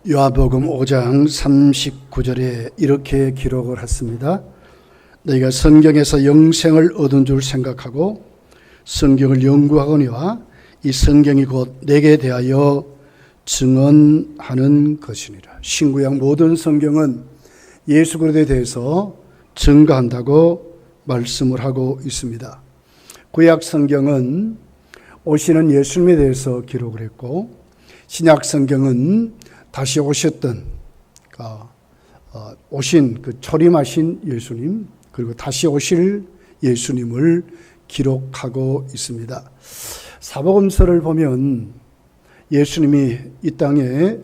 요한복음 5장 39절에 이렇게 기록을 했습니다. 너희가 성경에서 영생을 얻은 줄 생각하고 성경을 연구하거니와 이 성경이 곧 내게 대하여 증언하는 것이니라. 신구약 모든 성경은 예수 그리스도에 대해서 증거한다고 말씀을 하고 있습니다. 구약 성경은 오시는 예수님에 대해서 기록을 했고, 신약 성경은 다시 오셨던 오신 그 초림하신 예수님, 그리고 다시 오실 예수님을 기록하고 있습니다. 사복음서를 보면 예수님이 이 땅에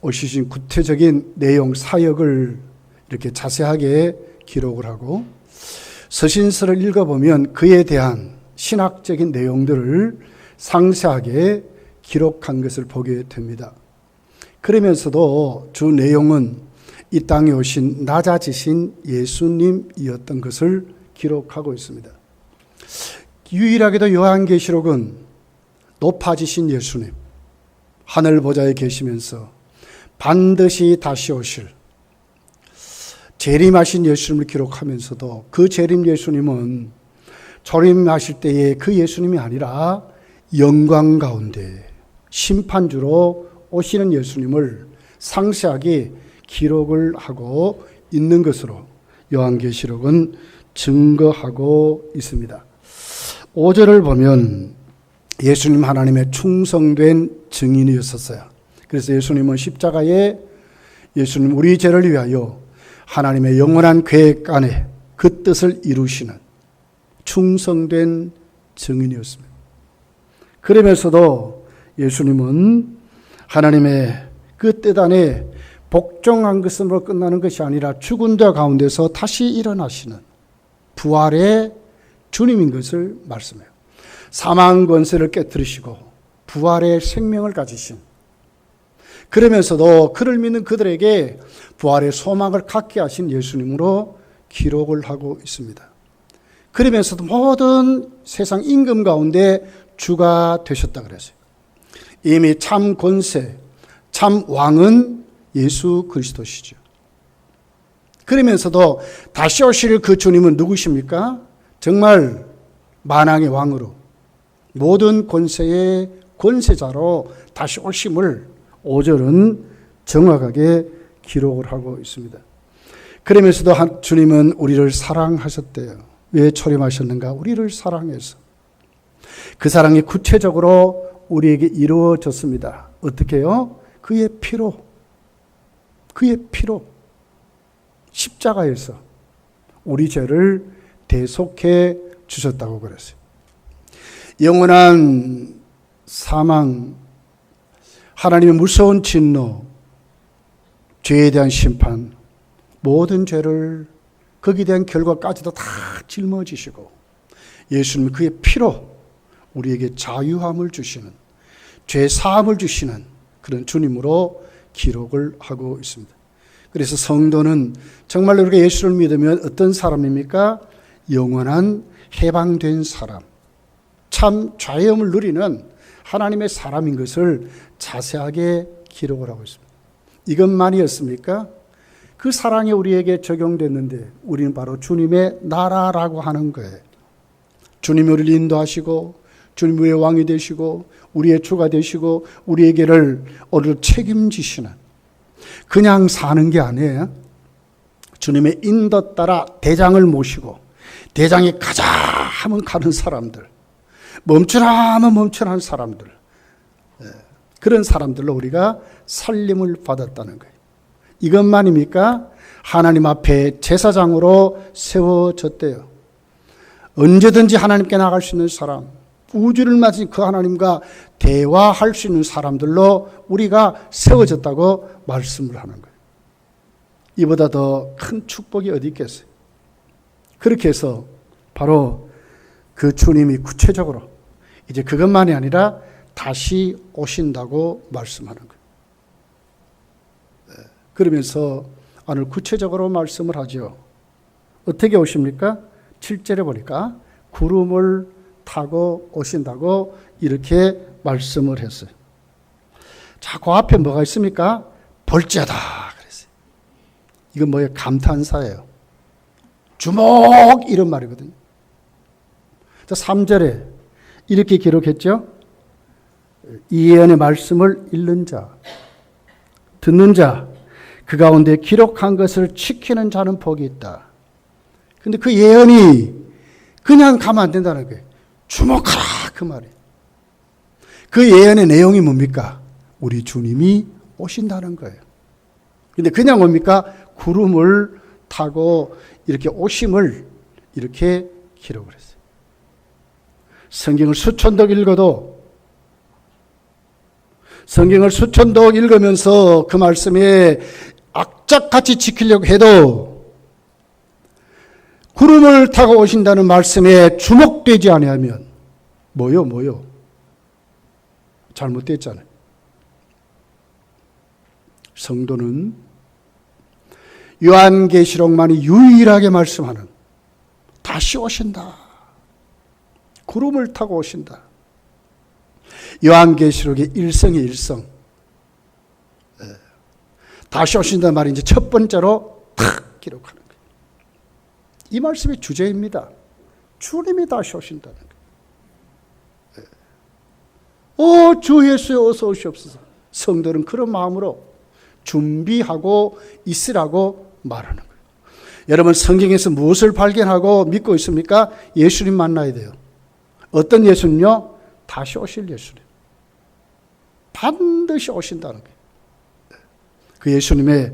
오시신 구체적인 내용, 사역을 이렇게 자세하게 기록을 하고, 서신서를 읽어보면 그에 대한 신학적인 내용들을 상세하게 기록한 것을 보게 됩니다. 그러면서도 주 내용은 이 땅에 오신 낮아지신 예수님이었던 것을 기록하고 있습니다. 유일하게도 요한계시록은 높아지신 예수님, 하늘 보좌에 계시면서 반드시 다시 오실 재림하신 예수님을 기록하면서도 그 재림 예수님은 초림하실 때의 그 예수님이 아니라 영광 가운데 심판주로 오시는 예수님을 상세하게 기록을 하고 있는 것으로 요한계시록은 증거하고 있습니다. 5절을 보면 예수님 하나님의 충성된 증인이었었어요. 그래서 예수님은 십자가에 예수님 우리 죄를 위하여 하나님의 영원한 계획 안에 그 뜻을 이루시는 충성된 증인이었습니다. 그러면서도 예수님은 하나님의 그 뜻 안에 복종한 것으로 끝나는 것이 아니라 죽은 자 가운데서 다시 일어나시는 부활의 주님인 것을 말씀해요. 사망 권세를 깨뜨리시고 부활의 생명을 가지신, 그러면서도 그를 믿는 그들에게 부활의 소망을 갖게 하신 예수님으로 기록을 하고 있습니다. 그러면서도 모든 세상 임금 가운데 주가 되셨다 그랬어요. 이미 참 권세, 참 왕은 예수 그리스도시죠. 그러면서도 다시 오실 그 주님은 누구십니까? 정말 만왕의 왕으로 모든 권세의 권세자로 다시 오심을 5절은 정확하게 기록을 하고 있습니다. 그러면서도 주님은 우리를 사랑하셨대요. 왜 초림하셨는가? 우리를 사랑해서. 그 사랑이 구체적으로 우리에게 이루어졌습니다. 어떻게 해요? 그의 피로 십자가에서 우리 죄를 대속해 주셨다고 그랬어요. 영원한 사망, 하나님의 무서운 진노, 죄에 대한 심판, 모든 죄를 거기에 대한 결과까지도 다 짊어지시고 예수님은 그의 피로 우리에게 자유함을 주시는, 죄 사함을 주시는 그런 주님으로 기록을 하고 있습니다. 그래서 성도는 정말로 우리가 예수를 믿으면 어떤 사람입니까? 영원한 해방된 사람, 참 자유함을 누리는 하나님의 사람인 것을 자세하게 기록을 하고 있습니다. 이것만이었습니까? 그 사랑이 우리에게 적용됐는데 우리는 바로 주님의 나라라고 하는 거예요. 주님이 우리를 인도하시고 주님이 우리의 왕이 되시고 우리의 주가 되시고 우리에게를 책임지시는, 그냥 사는 게 아니에요. 주님의 인도 따라 대장을 모시고 대장이 가자 하면 가는 사람들, 멈추라 하면 멈추라는 사람들, 그런 사람들로 우리가 살림을 받았다는 거예요. 이것만입니까? 하나님 앞에 제사장으로 세워졌대요. 언제든지 하나님께 나갈 수 있는 사람, 우주를 맞은 그 하나님과 대화할 수 있는 사람들로 우리가 세워졌다고 말씀을 하는 거예요. 이보다 더 큰 축복이 어디 있겠어요? 그렇게 해서 바로 그 주님이 구체적으로 이제 그것만이 아니라 다시 오신다고 말씀하는 거예요. 그러면서 오늘 구체적으로 말씀을 하죠. 어떻게 오십니까? 7절에 보니까 구름을 타고 오신다고 이렇게 말씀을 했어요. 자, 그 앞에 뭐가 있습니까? 볼지어다 그랬어요. 이건 뭐예요? 감탄사예요. 주목 이런 말이거든요. 3절에 이렇게 기록했죠. 이 예언의 말씀을 읽는 자, 듣는 자, 그 가운데 기록한 것을 지키는 자는 복이 있다. 근데 그 예언이 그냥 가면 안 된다는 거예요. 주목하라 그 말이에요. 그 예언의 내용이 뭡니까? 우리 주님이 오신다는 거예요. 근데 그냥 뭡니까? 구름을 타고 이렇게 오심을 이렇게 기록을 했어요. 성경을 수천독 읽으면서 그 말씀에 악착같이 지키려고 해도 구름을 타고 오신다는 말씀에 주목되지 아니하면 뭐요? 잘못됐잖아요. 성도는 요한계시록만이 유일하게 말씀하는 다시 오신다. 구름을 타고 오신다. 요한계시록의 일성의 일성. 다시 오신다는 말이 이제 첫 번째로 탁 기록하는 거예요. 이 말씀이 주제입니다. 주님이 다시 오신다는 거예요. 주 예수여 어서 오시옵소서. 성도는 그런 마음으로 준비하고 있으라고 말하는 거예요. 여러분 성경에서 무엇을 발견하고 믿고 있습니까? 예수님 만나야 돼요. 어떤 예수님요? 다시 오실 예수님. 반드시 오신다는 거예요. 그 예수님의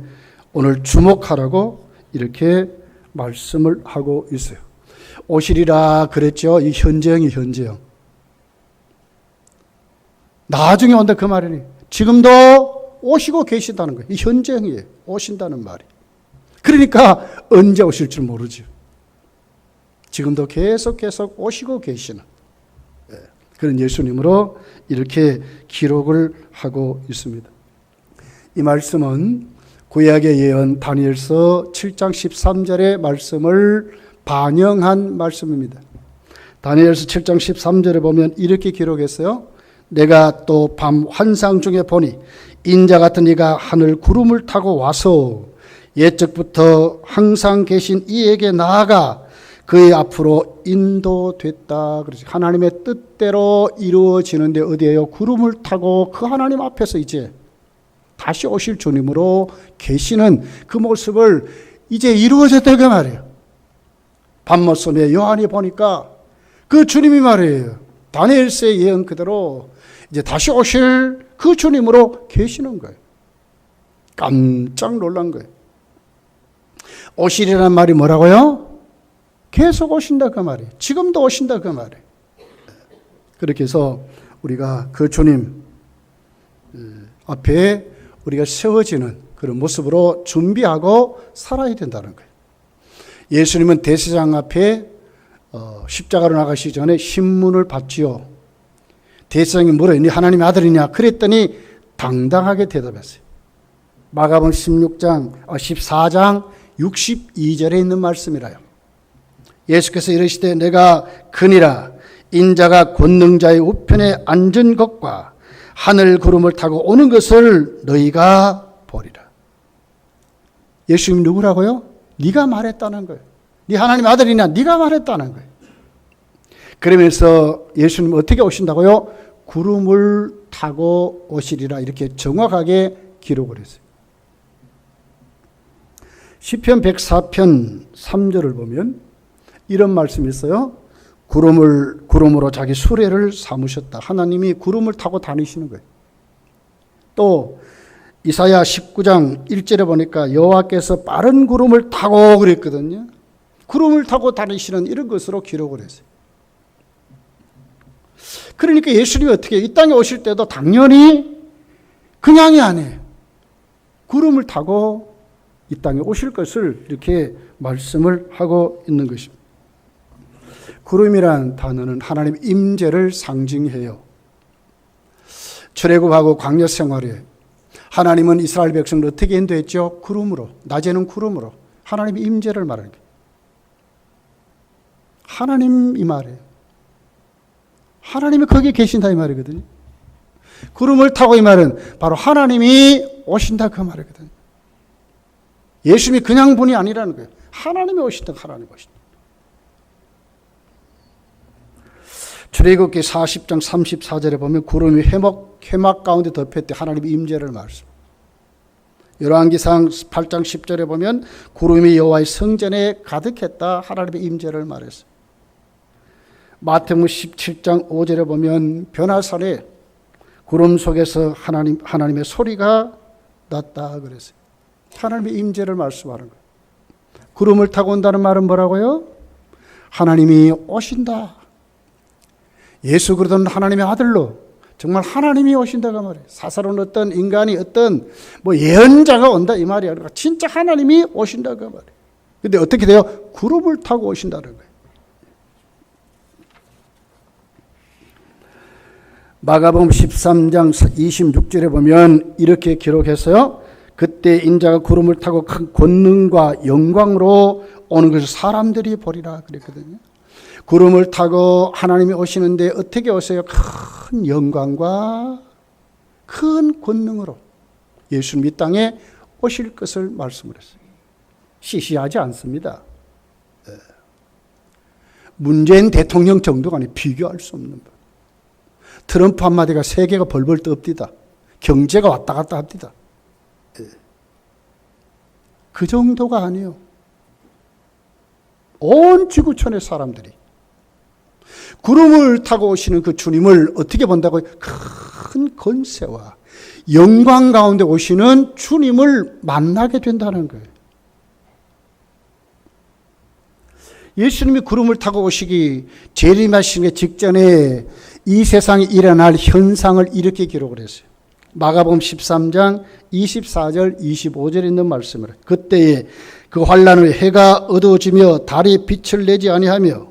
오늘 주목하라고 이렇게 말씀을 하고 있어요. 오시리라 그랬죠. 이 현재형이 현재형. 나중에 온다 그 말이니 지금도 오시고 계신다는 거예요. 이 현재형이에요. 오신다는 말이. 그러니까 언제 오실 줄 모르죠. 지금도 계속 오시고 계시는 그런 예수님으로 이렇게 기록을 하고 있습니다. 이 말씀은 구약의 예언 다니엘서 7장 13절의 말씀을 반영한 말씀입니다. 다니엘서 7장 13절에 보면 이렇게 기록했어요. 내가 또 밤 환상 중에 보니 인자 같은 이가 하늘 구름을 타고 와서 옛적부터 항상 계신 이에게 나아가 그의 앞으로 인도됐다. 그렇지. 하나님의 뜻대로 이루어지는데 어디에요? 구름을 타고 그 하나님 앞에서 이제 다시 오실 주님으로 계시는 그 모습을 이제 이루어졌다 그 말이에요. 밤모섬에 요한이 보니까 그 주님이 말이에요. 다니엘서의 예언 그대로 이제 다시 오실 그 주님으로 계시는 거예요. 깜짝 놀란 거예요. 오시리라는 말이 뭐라고요? 계속 오신다 그 말이에요. 지금도 오신다 그 말이에요. 그렇게 해서 우리가 그 주님 앞에 우리가 세워지는 그런 모습으로 준비하고 살아야 된다는 거예요. 예수님은 대제사장 앞에 십자가로 나가시기 전에 신문을 받지요. 대제사장이 물어요. 네 하나님의 아들이냐? 그랬더니 당당하게 대답했어요. 마가복음 14장 62절에 있는 말씀이라요. 예수께서 이르시되 내가 그니라 인자가 권능자의 우편에 앉은 것과 하늘 구름을 타고 오는 것을 너희가 보리라. 예수님 누구라고요? 네가 말했다는 거예요. 네 하나님 아들이냐? 네가 말했다는 거예요. 그러면서 예수님 어떻게 오신다고요? 구름을 타고 오시리라 이렇게 정확하게 기록을 했어요. 시편 104편 3절을 보면 이런 말씀이 있어요. 구름으로 자기 수레를 삼으셨다. 하나님이 구름을 타고 다니시는 거예요. 또 이사야 19장 1절에 보니까 여호와께서 빠른 구름을 타고 그랬거든요. 구름을 타고 다니시는 이런 것으로 기록을 했어요. 그러니까 예수님이 어떻게 이 땅에 오실 때도 당연히 그냥이 아니에요. 구름을 타고 이 땅에 오실 것을 이렇게 말씀을 하고 있는 것입니다. 구름이란 단어는 하나님 임재를 상징해요. 출애굽하고 광야 생활에 하나님은 이스라엘 백성을 어떻게 인도했죠? 구름으로. 낮에는 구름으로. 하나님의 임재를 말하는 거예요. 하나님 이 말이에요. 하나님이 거기에 계신다 이 말이거든요. 구름을 타고 이 말은 바로 하나님이 오신다 그 말이거든요. 예수님이 그냥 분이 아니라는 거예요. 하나님이 오신다. 하나님이 오신다. 출애굽기 40장 34절에 보면 구름이 회막 가운데 덮였대. 하나님의 임재를 말씀. 열왕기상 8장 10절에 보면 구름이 여호와의 성전에 가득했다. 하나님의 임재를 말했어요. 마태복음 17장 5절에 보면 변화산에 구름 속에서 하나님의 소리가 났다 그랬어요. 하나님의 임재를 말씀하는 거예요. 구름을 타고 온다는 말은 뭐라고요? 하나님이 오신다. 예수 그리스도는 하나님의 아들로 정말 하나님이 오신다가 말이에요. 사사로운 어떤 인간이 어떤 예언자가 온다 이 말이야. 그러니까 진짜 하나님이 오신다가 말이에요. 근데 어떻게 돼요? 구름을 타고 오신다는 거예요. 마가복음 13장 26절에 보면 이렇게 기록했어요. 그때 인자가 구름을 타고 큰 권능과 영광으로 오는 것을 사람들이 보리라 그랬거든요. 구름을 타고 하나님이 오시는데 어떻게 오세요? 큰 영광과 큰 권능으로 예수님 이 땅에 오실 것을 말씀을 했어요. 시시하지 않습니다. 문재인 대통령 정도가 아니 비교할 수 없는 것. 트럼프 한마디가 세계가 벌벌 떱디다. 경제가 왔다 갔다 합디다. 그 정도가 아니에요. 온 지구촌의 사람들이 구름을 타고 오시는 그 주님을 어떻게 본다고요? 큰 권세와 영광 가운데 오시는 주님을 만나게 된다는 거예요. 예수님이 구름을 타고 오시기 재림하시기 직전에 이 세상에 일어날 현상을 이렇게 기록을 했어요. 마가복음 13장 24절 25절에 있는 말씀을 그때에 그 환난 후에 해가 어두워지며 달이 빛을 내지 아니하며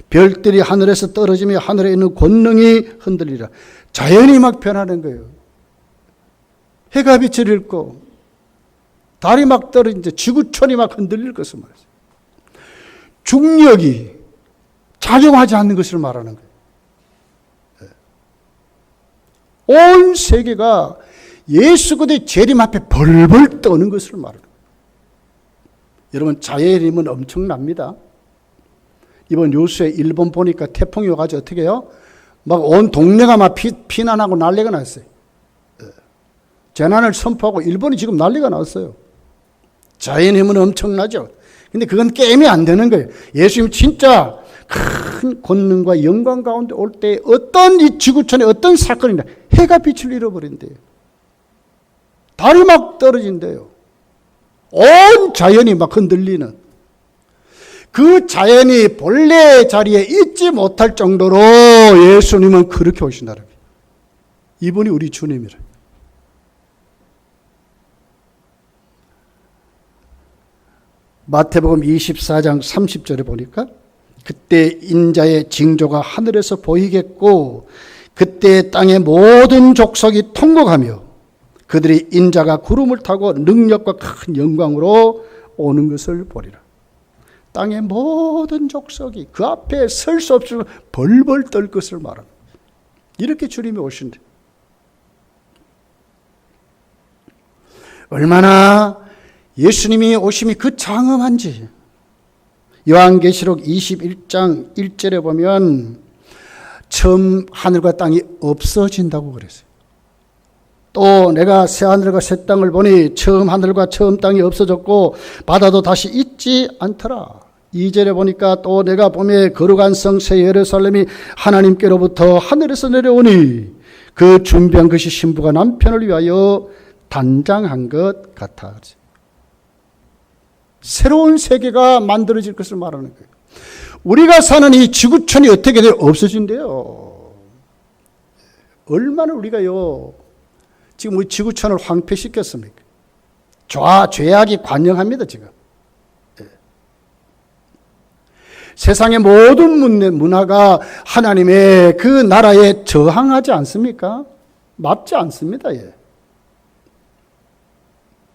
별들이 하늘에서 떨어지며 하늘에 있는 권능이 흔들리라. 자연이 막 변하는 거예요. 해가 빛을 잃고 달이 막 떨어지는데 지구촌이 막 흔들릴 것을 말했어요. 중력이 작용하지 않는 것을 말하는 거예요. 온 세계가 예수 그리스도의 재림 앞에 벌벌 떠는 것을 말하는 거예요. 여러분 자연림은 엄청납니다. 이번 뉴스에 일본 보니까 태풍이 와가지고 어떻게 해요? 막 온 동네가 막 피난하고 난리가 났어요. 재난을 선포하고 일본이 지금 난리가 났어요. 자연힘은 엄청나죠. 근데 그건 게임이 안 되는 거예요. 예수님 진짜 큰 권능과 영광 가운데 올 때 어떤 이 지구촌에 어떤 사건이나 해가 빛을 잃어버린대요. 달이 막 떨어진대요. 온 자연이 막 흔들리는 그 자연이 본래 자리에 있지 못할 정도로 예수님은 그렇게 오신다는 거예요. 이분이 우리 주님이라. 마태복음 24장 30절에 보니까 그때 인자의 징조가 하늘에서 보이겠고 그때 땅의 모든 족속이 통곡하며 그들이 인자가 구름을 타고 능력과 큰 영광으로 오는 것을 보리라. 땅의 모든 족속이 그 앞에 설 수 없이 벌벌 떨 것을 말합니다. 이렇게 주님이 오신대. 얼마나 예수님이 오심이 그 장엄한지 요한계시록 21장 1절에 보면 처음 하늘과 땅이 없어진다고 그랬어요. 또 내가 새 하늘과 새 땅을 보니 처음 하늘과 처음 땅이 없어졌고 바다도 다시 있지 않더라. 2절에 보니까 또 내가 보매 거룩한 성 새 예루살렘이 하나님께로부터 하늘에서 내려오니 그 준비한 것이 신부가 남편을 위하여 단장한 것 같아. 새로운 세계가 만들어질 것을 말하는 거예요. 우리가 사는 이 지구촌이 어떻게 돼요? 없어진대요. 얼마나 우리가요 지금 우리 지구촌을 황폐시켰습니까? 죄악이 관영합니다 지금. 세상의 모든 문화가 하나님의 그 나라에 저항하지 않습니까? 맞지 않습니다. 예.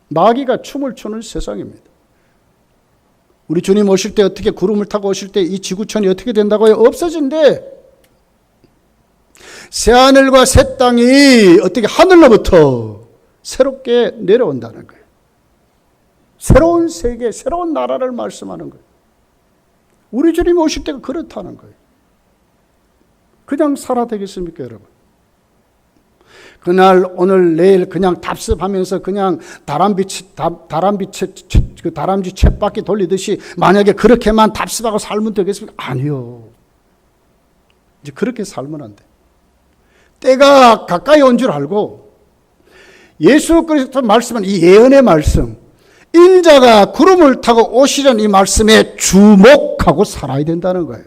마귀가 춤을 추는 세상입니다. 우리 주님 오실 때 어떻게 구름을 타고 오실 때 이 지구촌이 어떻게 된다고요? 없어진대. 새하늘과 새 땅이 어떻게 하늘로부터 새롭게 내려온다는 거예요. 새로운 세계, 새로운 나라를 말씀하는 거예요. 우리 주님 오실 때가 그렇다는 거예요. 그냥 살아 되겠습니까, 여러분? 그날, 오늘, 내일 그냥 답습하면서 그냥 다람쥐 쳇바퀴 돌리듯이 만약에 그렇게만 답습하고 살면 되겠습니까? 아니요. 이제 그렇게 살면 안 돼. 때가 가까이 온 줄 알고 예수 그리스도 말씀은 이 예언의 말씀, 인자가 구름을 타고 오시려는 이 말씀에 주목하고 살아야 된다는 거예요.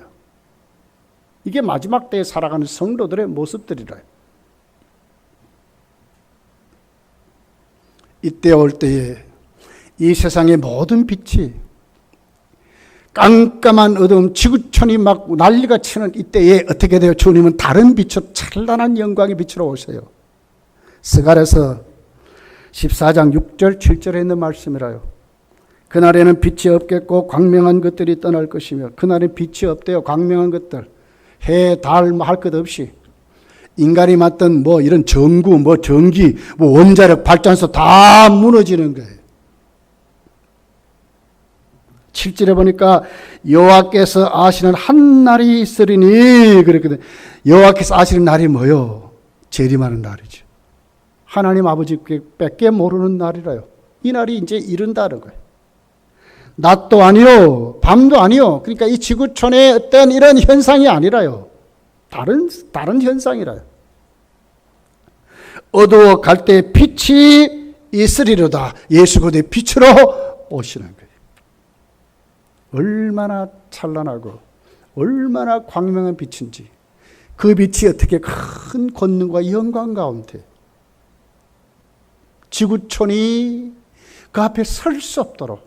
이게 마지막 때에 살아가는 성도들의 모습들이라요. 이때 올 때에 이 세상의 모든 빛이 깜깜한 어두움, 지구촌이 막 난리가 치는 이때에 어떻게 돼요? 주님은 다른 빛으로, 찬란한 영광의 빛으로 오세요. 스가랴서 14장 6절 7절에 있는 말씀이라요. 그날에는 빛이 없겠고 광명한 것들이 떠날 것이며, 그날엔 빛이 없대요. 광명한 것들, 해, 달 뭐 할 것 없이 인간이 맡던 뭐 이런 전구, 뭐 전기, 뭐 원자력 발전소 다 무너지는 거예요. 7절에 보니까 여호와께서 아시는 한 날이 있으리니 그랬거든요. 여호와께서 아시는 날이 뭐요? 재림하는 날이죠. 하나님 아버지께 모르는 날이라요. 이 날이 이제 이른다는 거예요. 낮도 아니요, 밤도 아니요. 그러니까 이 지구촌의 어떤 이런 현상이 아니라요. 다른 현상이라요. 어두워 갈 때 빛이 있으리로다. 예수 그리스도의 빛으로 오시는 거예요. 얼마나 찬란하고 얼마나 광명한 빛인지, 그 빛이 어떻게 큰 권능과 영광 가운데 지구촌이 그 앞에 설 수 없도록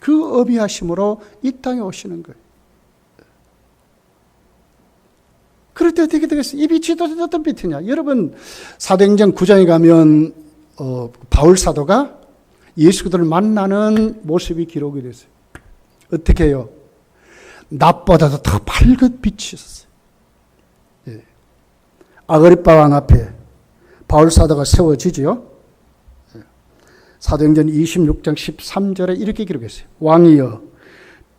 그 어비하심으로 이 땅에 오시는 거예요. 그럴 때 어떻게 되겠어요? 이 빛이 어떤 빛이냐? 여러분, 사도행전 9장에 가면 바울 사도가 예수 그리스도를 만나는 모습이 기록이 됐어요. 어떻게 해요? 낮보다도 더 밝은 빛이 있었어요. 예. 아그리빠 왕 앞에 바울 사도가 세워지지요. 예. 사도행전 26장 13절에 이렇게 기록했어요. 왕이여,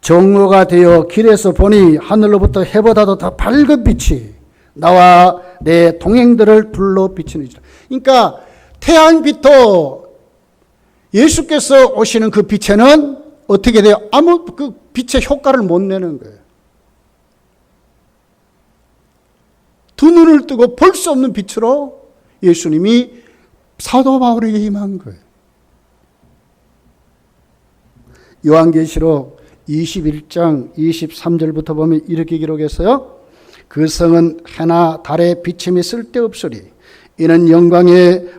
정오가 되어 길에서 보니 하늘로부터 해보다도 더 밝은 빛이 나와 내 동행들을 둘러 비치는지라. 그러니까 태양빛도 예수께서 오시는 그 빛에는 어떻게 돼요? 아무 그 빛의 효과를 못 내는 거예요. 두 눈을 뜨고 볼 수 없는 빛으로 예수님이 사도 바울에게 임한 거예요. 요한계시록 21장 23절부터 보면 이렇게 기록했어요. 그 성은 해나 달의 비침이 쓸데없으리. 이는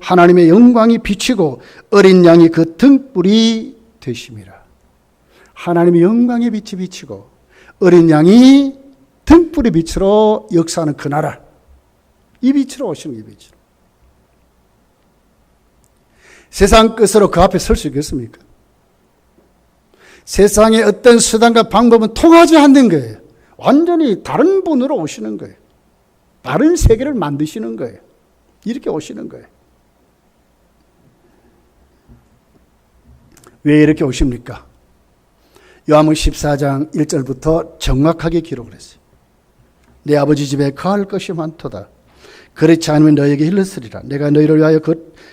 하나님의 영광이 비치고 어린 양이 그 등불이 되심이라. 하나님의 영광의 빛이 비치고 어린 양이 등불의 빛으로 역사하는 그 나라. 이 빛으로 오시는 이 빛으로. 세상 끝으로 그 앞에 설 수 있겠습니까? 세상의 어떤 수단과 방법은 통하지 않는 거예요. 완전히 다른 분으로 오시는 거예요. 다른 세계를 만드시는 거예요. 이렇게 오시는 거예요. 왜 이렇게 오십니까? 요한복음 14장 1절부터 정확하게 기록을 했어요. 내 아버지 집에 거할 것이 많도다. 그렇지 않으면 너에게 일렀으리라. 내가 너희를 위하여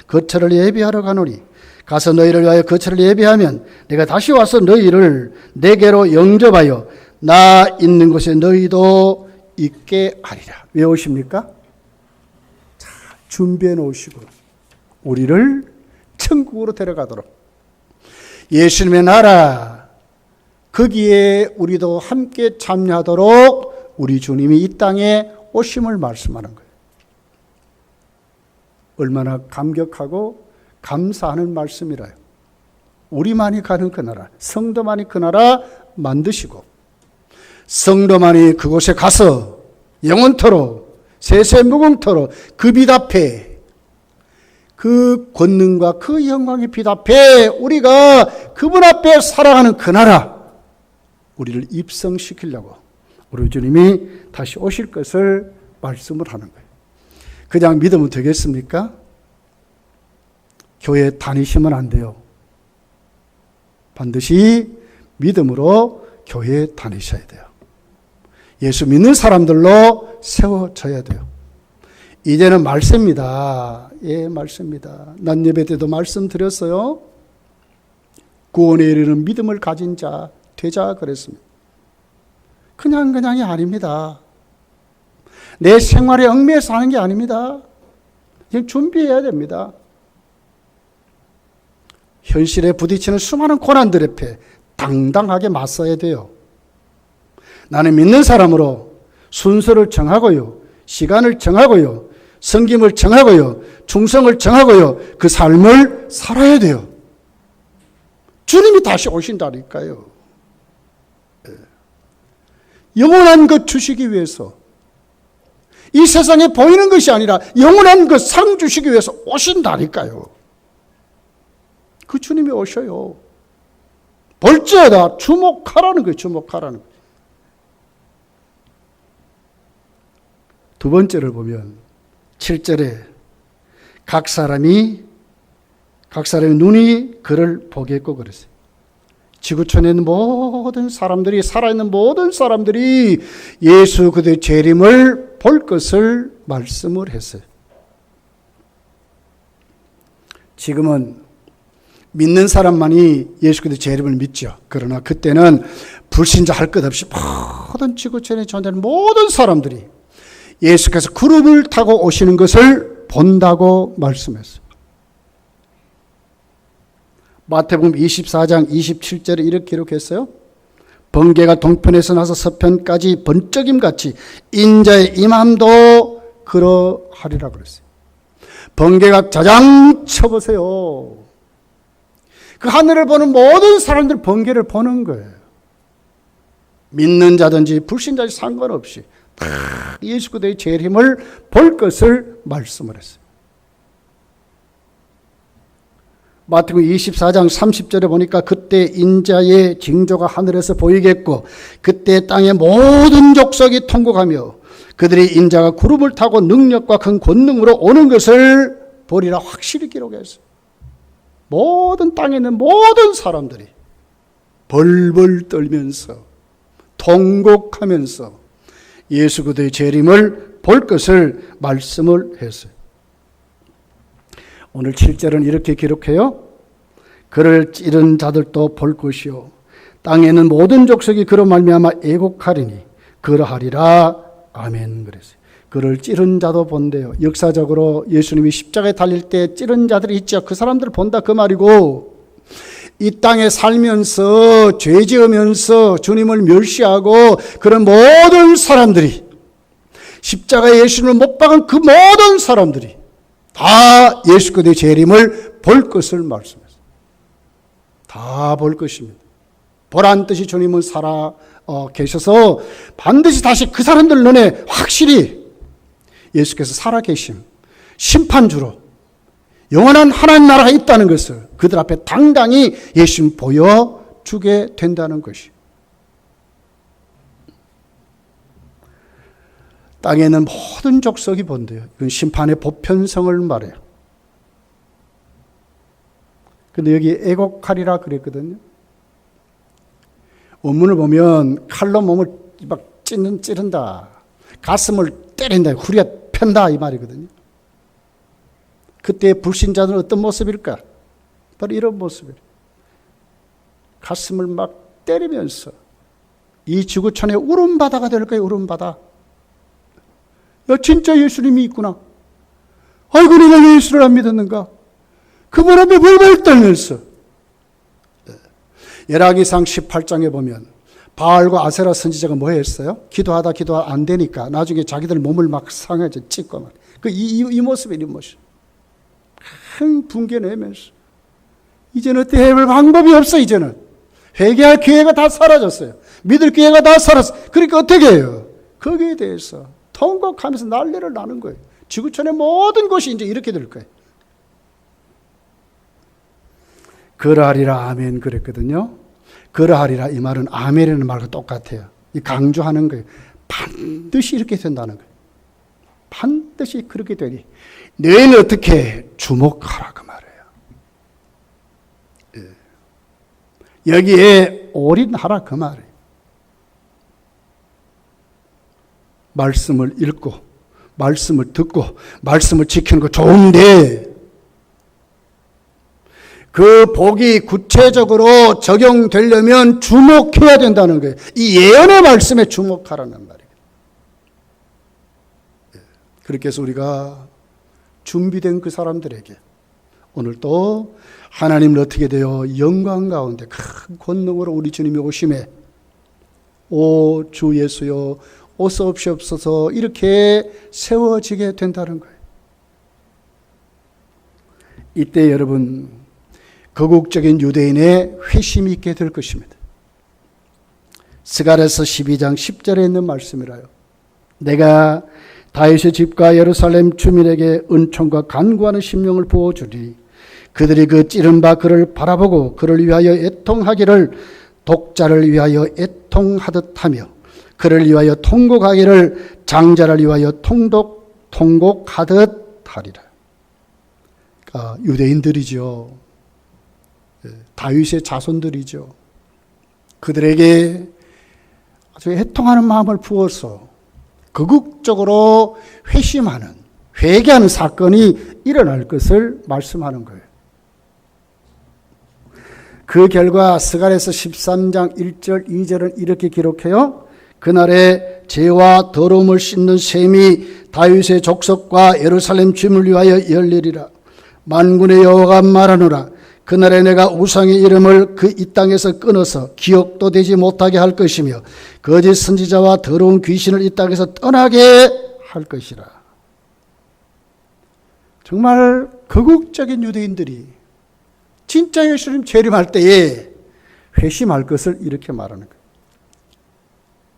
거처를 예비하러 가노니 가서 너희를 위하여 거처를 예비하면 내가 다시 와서 너희를 내게로 영접하여 나 있는 곳에 너희도 있게 하리라. 왜 오십니까? 자, 준비해 놓으시고 우리를 천국으로 데려가도록, 예수님의 나라 거기에 우리도 함께 참여하도록 우리 주님이 이 땅에 오심을 말씀하는 거예요. 얼마나 감격하고 감사하는 말씀이라요. 우리만이 가는 그 나라, 성도만이 그 나라 만드시고 성도만이 그곳에 가서 영원토록 세세무궁토록 그 빛 앞에, 그 권능과 그 영광의 빛 앞에 우리가 그분 앞에 살아가는 그 나라, 우리를 입성시키려고 우리 주님이 다시 오실 것을 말씀을 하는 거예요. 그냥 믿으면 되겠습니까? 교회 다니시면 안 돼요. 반드시 믿음으로 교회에 다니셔야 돼요. 예수 믿는 사람들로 세워져야 돼요. 이제는 말씀입니다. 예, 말씀입니다. 낮 예배 때도 말씀드렸어요. 구원에 이르는 믿음을 가진 자 되자 그랬습니다. 그냥이 아닙니다. 내 생활에 얽매여서 하는 게 아닙니다. 이제 준비해야 됩니다. 현실에 부딪히는 수많은 고난들 앞에 당당하게 맞서야 돼요. 나는 믿는 사람으로 순서를 정하고요, 시간을 정하고요, 섬김을 정하고요, 충성을 정하고요, 그 삶을 살아야 돼요. 주님이 다시 오신다니까요. 영원한 것 주시기 위해서, 이 세상에 보이는 것이 아니라 영원한 것 상 주시기 위해서 오신다니까요. 그 주님이 오셔요. 볼지어다 주목하라는 거예요. 주목하라는 거예요. 두 번째를 보면 7절에 각 사람의 눈이 그를 보겠고 그랬어요. 지구촌에 있는 모든 사람들이, 살아있는 모든 사람들이 예수 그리스도의 재림을 볼 것을 말씀을 했어요. 지금은 믿는 사람만이 예수 그리스도의 재림을 믿죠. 그러나 그때는 불신자 할 것 없이 모든 지구촌에 존재하는 모든 사람들이 예수께서 구름을 타고 오시는 것을 본다고 말씀했어요. 마태복음 24장 27절에 이렇게 기록했어요. 번개가 동편에서 나서 서편까지 번쩍임같이 인자의 임함도 그러하리라 그랬어요. 번개가 자장 쳐보세요. 그 하늘을 보는 모든 사람들 번개를 보는 거예요. 믿는 자든지 불신자든지 상관없이 다 예수 그리스도의 재림을 볼 것을 말씀을 했어요. 마태복음 24장 30절에 보니까 그때 인자의 징조가 하늘에서 보이겠고 그때 땅의 모든 족속이 통곡하며 그들이 인자가 구름을 타고 능력과 큰 권능으로 오는 것을 보리라 확실히 기록했어요. 모든 땅에 있는 모든 사람들이 벌벌 떨면서 통곡하면서 예수 그리스도의 재림을 볼 것을 말씀을 했어요. 오늘 7절은 이렇게 기록해요. 그를 찌른 자들도 볼 것이요 땅에는 모든 족속이 그로 말미암아 애곡하리니 그러하리라. 아멘. 그랬어요. 그를 찌른 자도 본대요. 역사적으로 예수님이 십자가에 달릴 때 찌른 자들이 있죠. 그 사람들을 본다 그 말이고, 이 땅에 살면서 죄 지으면서 주님을 멸시하고 그런 모든 사람들이, 십자가에 예수님을 못 박은 그 모든 사람들이 다 예수 그리스도의 재림을 볼 것을 말씀했어요. 다 볼 것입니다. 보란 듯이 주님은 살아 계셔서 반드시 다시 그 사람들 눈에 확실히 예수께서 살아계심, 심판주로 영원한 하나님 나라가 있다는 것을 그들 앞에 당당히 예수님 보여주게 된다는 것이. 땅에 있는 모든 족속이 본대요. 이건 심판의 보편성을 말해요. 근데 여기 애곡하리라 그랬거든요. 원문을 보면 칼로 몸을 막 찌른다. 가슴을 때린다. 후리가 편다. 이 말이거든요. 그때 불신자들은 어떤 모습일까? 바로 이런 모습이에요. 가슴을 막 때리면서 이 지구촌의 울음바다가 될 거예요. 울음바다. 야, 진짜 예수님이 있구나. 아이고, 내가 왜 예수를 안 믿었는가? 그분 앞에 벌벌 떨면서. 열왕기상 18장에 보면 바알과 아세라 선지자가 뭐 했어요? 기도하다 안 되니까 나중에 자기들 몸을 막 상해서 찢고 막. 이 모습이에요, 이 모습. 큰 붕괴 내면서. 이제는 어떻게 해볼 방법이 없어, 이제는. 회개할 기회가 다 사라졌어요. 믿을 기회가 다 사라졌어요. 그러니까 어떻게 해요? 거기에 대해서 통곡하면서 난리를 나는 거예요. 지구촌의 모든 곳이 이제 이렇게 될 거예요. 그러하리라 아멘 그랬거든요. 그러하리라 이 말은 아멘이라는 말과 똑같아요. 이 강조하는 거예요. 반드시 이렇게 된다는 거예요. 반드시 그렇게 되니 너희는 어떻게 주목하라 그 말이에요. 여기에 올인하라 그 말이에요. 말씀을 읽고 말씀을 듣고 말씀을 지키는 거 좋은데 그 복이 구체적으로 적용되려면 주목해야 된다는 거예요. 이 예언의 말씀에 주목하라는 말이에요. 그렇게 해서 우리가 준비된 그 사람들에게 오늘 또 하나님을 어떻게 되어 영광 가운데 큰 권능으로 우리 주님이 오심에 오 주 예수여 어서 옵시옵소서 이렇게 세워지게 된다는 거예요. 이때 여러분 거국적인 유대인의 회심이 있게 될 것입니다. 스가랴서 12장 10절에 있는 말씀이라요. 내가 다윗의 집과 예루살렘 주민에게 은총과 간구하는 심령을 부어주리니 그들이 그 찌른 바 그를 바라보고 그를 위하여 애통하기를 독자를 위하여 애통하듯 하며 그를 위하여 통곡하기를 장자를 위하여 통곡하듯 하리라. 그러니까 유대인들이죠. 다윗의 자손들이죠. 그들에게 아주 애통하는 마음을 부어서 극적으로 회심하는, 회개하는 사건이 일어날 것을 말씀하는 거예요. 그 결과 스가랴서 13장 1절 2절은 이렇게 기록해요. 그날에 죄와 더러움을 씻는 셈이 다윗의 족속과 예루살렘 주민을 위하여 열리리라. 만군의 여호와가 말하노라. 그날에 내가 우상의 이름을 그 이 땅에서 끊어서 기억도 되지 못하게 할 것이며 거짓 선지자와 더러운 귀신을 이 땅에서 떠나게 할 것이라. 정말 거국적인 유대인들이 진짜 예수님 재림할 때에 회심할 것을 이렇게 말하는 거예요.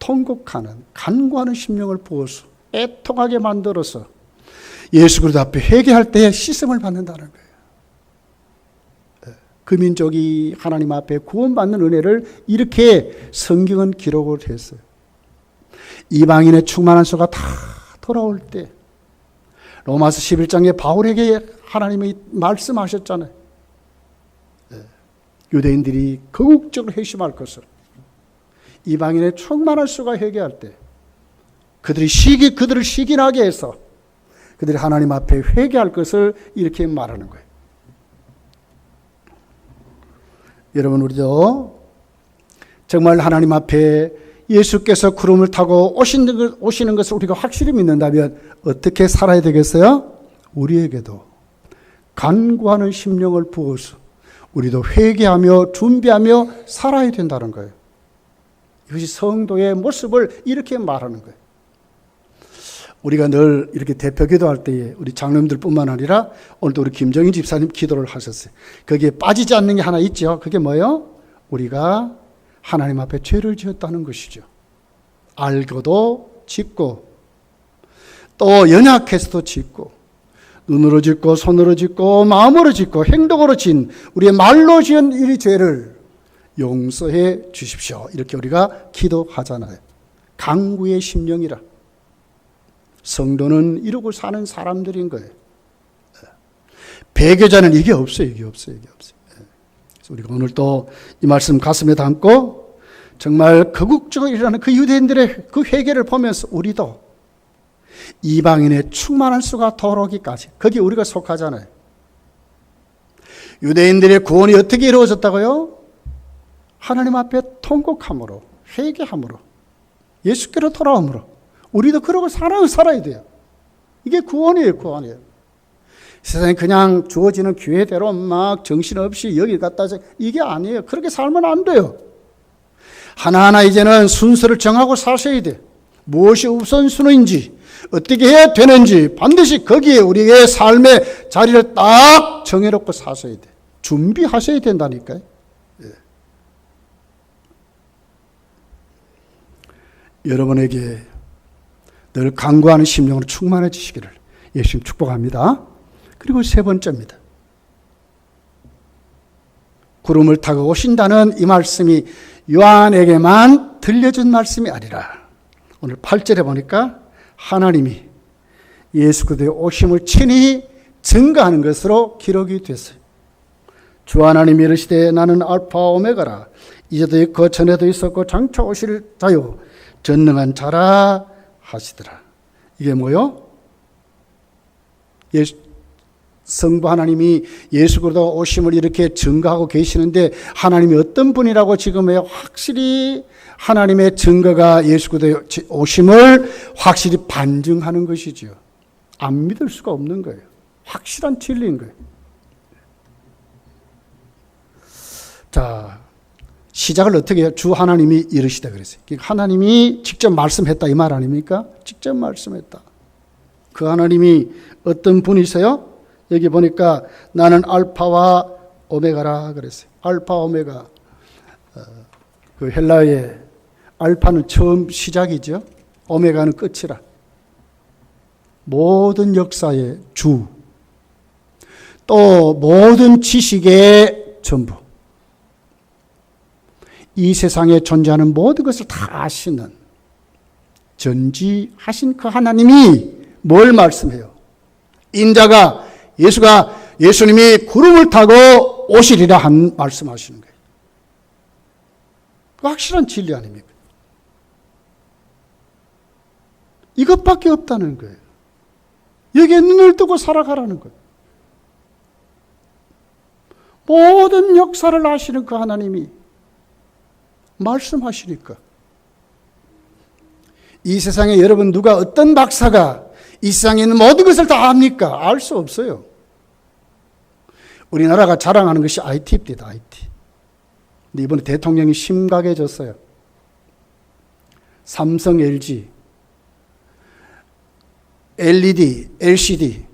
통곡하는, 간구하는 심령을 부어서 애통하게 만들어서 예수 그리스도 앞에 회개할 때에 씻음을 받는다는 거예요. 그 민족이 하나님 앞에 구원받는 은혜를 이렇게 성경은 기록을 했어요. 이방인의 충만한 수가 다 돌아올 때 로마서 11장에 바울에게 하나님이 말씀하셨잖아요. 유대인들이 거국적으로 회심할 것을, 이방인의 충만한 수가 회개할 때 그들을 시기나게 해서 그들이 하나님 앞에 회개할 것을 이렇게 말하는 거예요. 여러분, 우리도 정말 하나님 앞에 예수께서 구름을 타고 오시는 것을 우리가 확실히 믿는다면 어떻게 살아야 되겠어요? 우리에게도 간구하는 심령을 부어서 우리도 회개하며 준비하며 살아야 된다는 거예요. 이것이 성도의 모습을 이렇게 말하는 거예요. 우리가 늘 이렇게 대표 기도할 때에 우리 장로님들뿐만 아니라 오늘도 우리 김정인 집사님 기도를 하셨어요. 거기에 빠지지 않는 게 하나 있죠. 그게 뭐예요? 우리가 하나님 앞에 죄를 지었다는 것이죠. 알고도 짓고 또 연약해서도 짓고 눈으로 짓고 손으로 짓고 마음으로 짓고 행동으로 지은 우리의 말로 지은 이 죄를 용서해 주십시오. 이렇게 우리가 기도하잖아요. 강구의 심령이라. 성도는 이러고 사는 사람들인 거예요. 배교자는 이게 없어요. 이게 없어요. 그래서 우리가 오늘 또 이 말씀 가슴에 담고 정말 거국적으로 일어나는 그 유대인들의 그 회개를 보면서 우리도 이방인의 충만한 수가 더러기까지 거기 우리가 속하잖아요. 유대인들의 구원이 어떻게 이루어졌다고요? 하나님 앞에 통곡함으로, 회개함으로, 예수께로 돌아옴으로 우리도 그러고 살아야 돼요. 이게 구원이에요. 세상에 그냥 주어지는 기회대로 막 정신없이 여기 갔다 이게 아니에요. 그렇게 살면 안 돼요. 하나하나 이제는 순서를 정하고 사셔야 돼요. 무엇이 우선순위인지 어떻게 해야 되는지 반드시 거기에 우리의 삶의 자리를 딱 정해놓고 사셔야 돼요. 준비하셔야 된다니까요. 여러분에게 늘 간구하는 심령으로 충만해지시기를 예수님 축복합니다. 그리고 세 번째입니다. 구름을 타고 오신다는 이 말씀이 요한에게만 들려준 말씀이 아니라 오늘 8절에 보니까 하나님이 예수 그리스도의 오심을 친히 증거하는 것으로 기록이 됐어요. 주 하나님이 이르시되 나는 알파와 오메가라. 이제도 있고 전에도 있었고 장차 오실 자요 전능한 자라 하시더라. 이게 뭐요? 성부 하나님이 예수 그리스도 오심을 이렇게 증거하고 계시는데 하나님이 어떤 분이라고 지금 확실히 하나님의 증거가 예수 그리스도 오심을 확실히 반증하는 것이지요. 안 믿을 수가 없는 거예요. 확실한 진리인 거예요. 자, 시작을 어떻게 해요? 주 하나님이 이르시다 그랬어요. 하나님이 직접 말씀했다 이 말 아닙니까? 직접 말씀했다. 그 하나님이 어떤 분이세요? 여기 보니까 나는 알파와 오메가라 그랬어요. 알파 오메가. 그 헬라어의 알파는 처음 시작이죠. 오메가는 끝이라. 모든 역사의 주. 또 모든 지식의 전부. 이 세상에 존재하는 모든 것을 다 아시는 전지하신 그 하나님이 뭘 말씀해요? 인자가 예수님이 구름을 타고 오시리라 한 말씀하시는 거예요. 그 확실한 진리 아닙니까? 이것밖에 없다는 거예요. 여기에 눈을 뜨고 살아가라는 거예요. 모든 역사를 아시는 그 하나님이 말씀하시니까. 이 세상에 여러분 누가 어떤 박사가 이 세상에 있는 모든 것을 다 압니까? 알 수 없어요. 우리나라가 자랑하는 것이 IT입니다. IT. 근데 이번에 대통령이 심각해졌어요. 삼성, LG, LED, LCD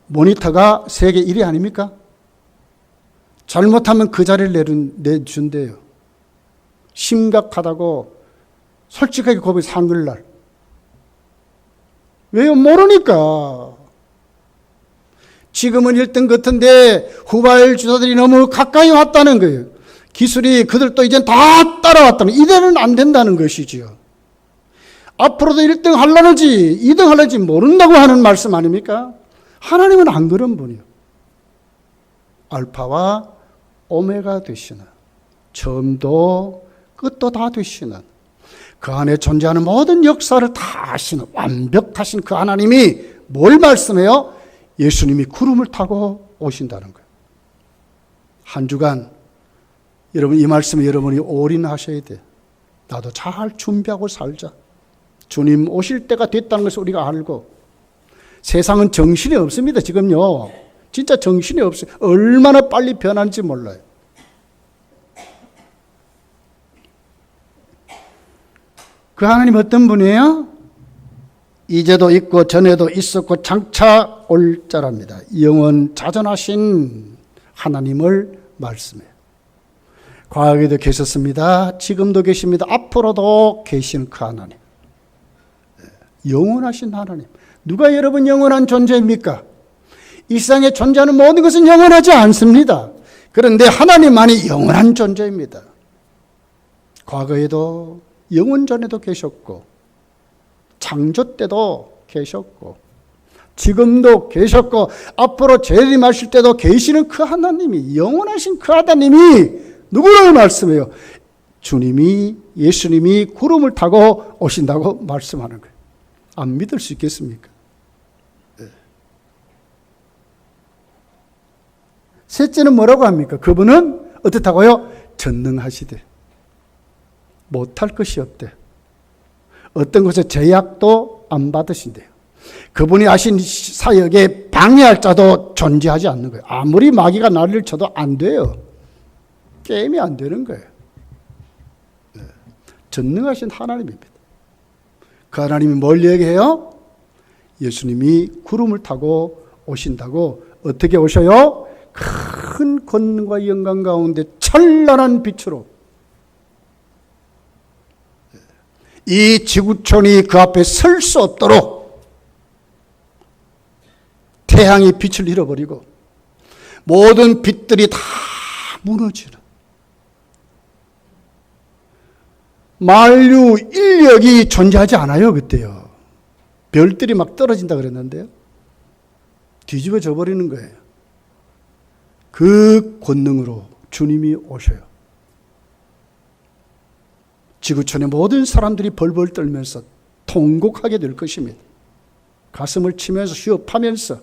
모니터가 세계 1위 아닙니까? 잘못하면 그 자리를 내준대요. 심각하다고 솔직하게 고백해서 한글날. 왜요? 모르니까. 지금은 1등 같은데 후발 주자들이 너무 가까이 왔다는 거예요. 기술이 그들도 이젠 다 따라왔다는, 이대로는 안 된다는 것이지요. 앞으로도 1등 하려는지 2등 하려는지 모른다고 하는 말씀 아닙니까? 하나님은 안 그런 분이요. 알파와 오메가 되시는, 처음도 끝도 다 되시는, 그 안에 존재하는 모든 역사를 다 아시는 완벽하신 그 하나님이 뭘 말씀해요? 예수님이 구름을 타고 오신다는 거예요. 한 주간 여러분 이 말씀에 여러분이 올인하셔야 돼요. 나도 잘 준비하고 살자. 주님 오실 때가 됐다는 것을 우리가 알고. 세상은 정신이 없습니다. 지금요. 진짜 정신이 없어요. 얼마나 빨리 변하는지 몰라요. 그 하나님 어떤 분이에요? 이제도 있고 전에도 있었고 장차 올 자랍니다. 영원 자존하신 하나님을 말씀해요. 과거에도 계셨습니다. 지금도 계십니다. 앞으로도 계시는 그 하나님. 영원하신 하나님. 누가 여러분 영원한 존재입니까? 이 세상에 존재하는 모든 것은 영원하지 않습니다. 그런데 하나님만이 영원한 존재입니다. 과거에도 영원 전에도 계셨고 창조 때도 계셨고 지금도 계셨고 앞으로 재림하실 때도 계시는 그 하나님이, 영원하신 그 하나님이 누구를 말씀해요? 주님이, 예수님이 구름을 타고 오신다고 말씀하는 거예요. 안 믿을 수 있겠습니까? 네. 셋째는 뭐라고 합니까? 그분은 어떻다고요? 전능하시되 못할 것이 없대. 어떤 것에 제약도 안 받으신대요. 그분이 하신 사역에 방해할 자도 존재하지 않는 거예요. 아무리 마귀가 난리를 쳐도 안 돼요. 게임이 안 되는 거예요. 네. 전능하신 하나님입니다. 그 하나님이 뭘 얘기해요? 예수님이 구름을 타고 오신다고. 어떻게 오셔요? 큰 권능과 영광 가운데 찬란한 빛으로. 이 지구촌이 그 앞에 설 수 없도록 태양이 빛을 잃어버리고 모든 빛들이 다 무너지는, 만류 인력이 존재하지 않아요. 그때요. 별들이 막 떨어진다 그랬는데요. 뒤집어져 버리는 거예요. 그 권능으로 주님이 오셔요. 지구촌의 모든 사람들이 벌벌 떨면서 통곡하게 될 것입니다. 가슴을 치면서 휴업하면서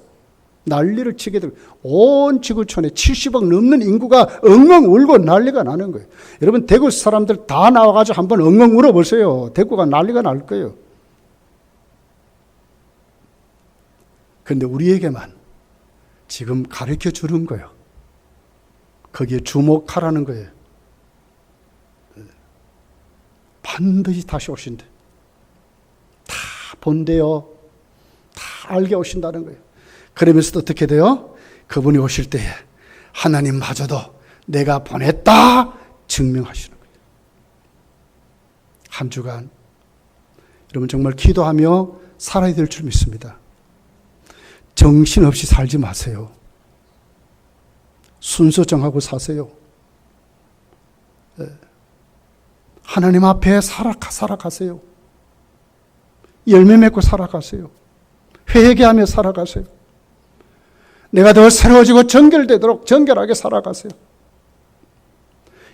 난리를 치게 될, 온 지구촌에 70억 넘는 인구가 엉엉 울고 난리가 나는 거예요. 여러분, 대구 사람들 다 나와가지고 한번 엉엉 울어보세요. 대구가 난리가 날 거예요. 그런데 우리에게만 지금 가르쳐 주는 거예요. 거기에 주목하라는 거예요. 반드시 다시 오신대. 다 본대요. 다 알게 오신다는 거예요. 그러면서도 어떻게 돼요? 그분이 오실 때에 하나님마저도 내가 보냈다 증명하시는 거예요. 한 주간 여러분 정말 기도하며 살아야 될 줄 믿습니다. 정신없이 살지 마세요. 순서 정하고 사세요. 하나님 앞에 살아가세요. 열매 맺고 살아가세요. 회개하며 살아가세요. 내가 더 새로워지고 정결되도록 정결하게 살아가세요.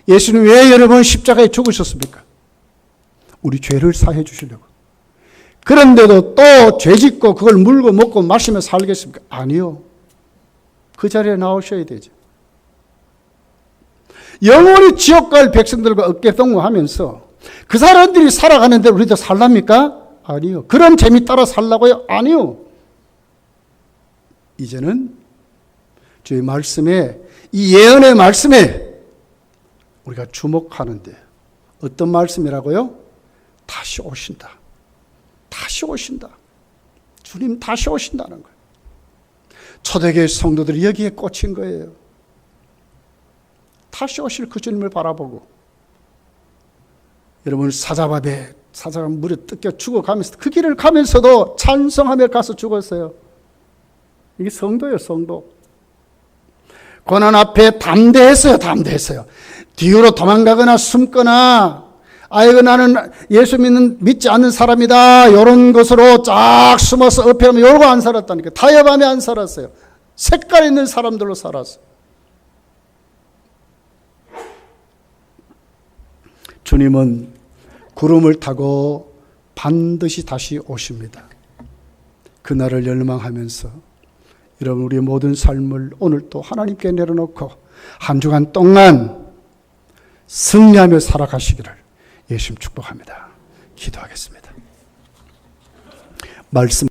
예수는 왜 여러 번 십자가에 죽으셨습니까? 우리 죄를 사해 주시려고. 그런데도 또 죄짓고 그걸 물고 먹고 마시며 살겠습니까? 아니요. 그 자리에 나오셔야 되죠. 영원히 지옥 갈 백성들과 어깨동무하면서 그 사람들이 살아가는 대로 우리도 살랍니까? 아니요. 그런 재미 따라 살라고요? 아니요. 이제는 주의 말씀에, 이 예언의 말씀에 우리가 주목하는데, 어떤 말씀이라고요? 다시 오신다. 다시 오신다. 주님 다시 오신다는 거예요. 초대교회 성도들이 여기에 꽂힌 거예요. 다시 오실 그 주님을 바라보고, 여러분 사자가 물에 뜯겨 죽어가면서 그 길을 가면서도 찬송하며 가서 죽었어요. 이게 성도예요, 성도. 고난 앞에 담대했어요. 뒤로 도망가거나 숨거나, 아이고 나는 예수 믿지 않는 사람이다, 이런 것으로 쫙 숨어서 어필하면 이러고 안 살았다니까. 타협하며 안 살았어요. 색깔 있는 사람들로 살았어요. 주님은 구름을 타고 반드시 다시 오십니다. 그날을 열망하면서 여러분 우리의 모든 삶을 오늘 또 하나님께 내려놓고 한 주간 동안 승리하며 살아가시기를 예수님 축복합니다. 기도하겠습니다. 말씀